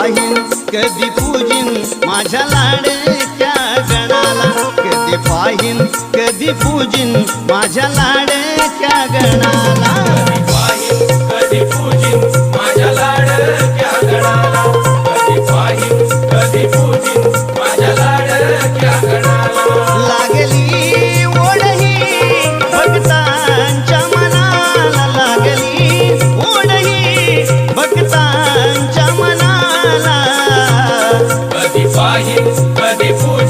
पाहीन कधी पूजिन माझ्या लाडक्या गणाला कधी पाहीन कधी पूजिन माझ्या लाडक्या गणाला कधी पूजिन माझ्या लाडक्या गणाला कधी पाहीन कधी पूजिन माझ्या लाडक्या गणाला लागली ओढही भक्तांच्या मनाला लागली ओढही भक्तांच्या मनाला कधी पाहीन कधी पूजिन